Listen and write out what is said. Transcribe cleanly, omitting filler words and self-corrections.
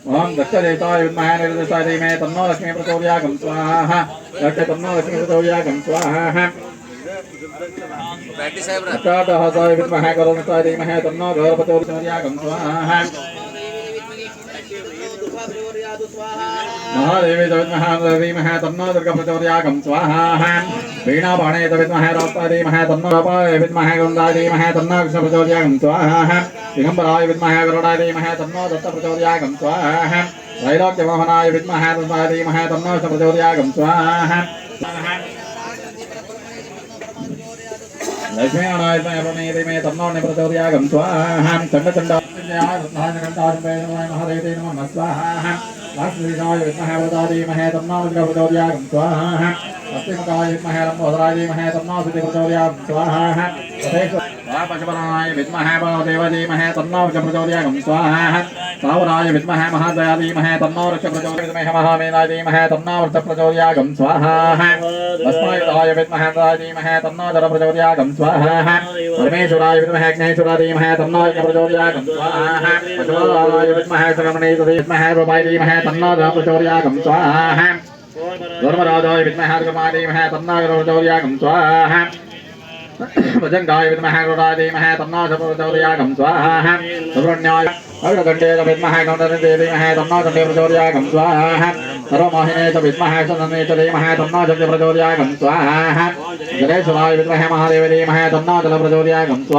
ओम दक्षदेताय विद्महे निर्देशाय धीमहि तन्नो लक्ष्मी प्रचोदयात् स्वाहा दक्ष तन्नो लक्ष्मी प्रचोदयात् स्वाहा अष्टादशाय विद्महे गरुडाय धीमहि तन्नो गरुड प्रचोदयात् स्वाहा महादेवी विद्महे धीमहि तन्नो दुर्गा प्रचोदयात् स्वाहा वीणापाणे विद्महे रौप्याय धीमहि तन्नो रौप्याय विद्महे गरुडाय धीमहि तन्नो कृष्ण प्रचोदयात् स्वाहा दिगंबराय विद्महे गरुडाय धीमहि तन्नो दत्त प्रचोदयात् स्वाहा त्रैलोक्यमोहनाय विद्महे दत्ताय धीमहि तन्नो कृष्ण प्रचोदयात् स्वाहा लक्ष्मीनारायण धीमहि तन्नो प्रचोदयात् स्वाहा चण्डचण्डाय महादेवे नमः स्वाहा लक्ष्मीनाय विद्महे वरदाय धीमहि तन्नो प्रचोदयात् स्वाहा लक्ष्मीकाय विद्महे लंबोदराय धीमहि तन्नो प्रचोदयात् स्वाहा पशुपतनाय विद्महे बलदेवाय धीमहि तन्नो प्रचोदयात् स्वाहा सावराय विद्महे महादयाय धीमहि तन्नो प्रचोदयात् विद्महे महामेनाय धीमहि तन्नो प्रचोदयात् स्वाहा भस्मायुधाय विद्महे धीमहि तन्नो जल प्रचोदयात् स्वाहा परमेश्वराय विद्महे अग्नेश्वराय धीमहि तन्नो प्रचोदयात् स्वाहा पशुपतनाय विद्महे श्रवणे विद्महे रूपाय धीमहि तन्नो प्रचोदयात् स्वाहा धर्मराजाय विद्महे धर्माय धीमहि तन्नो प्रचोदयात् स्वाहा भजंगाय विद्महे गरुडाय धीमहि तन्नो प्रचोदयात् स्वाहा सुब्रह्मण्याय अग्रगण्डे विद्महे गौतमे धीमहि तन्नो चण्डी प्रचोदयात् स्वाहा सर्वमोहिने च विद्महे सदने च धीमहि तन्नो चण्डी प्रचोदयात् स्वाहा जलेश्वराय विद्महे महादेवे धीमहि तन्नो जल प्रचोदयात् स्वाहा।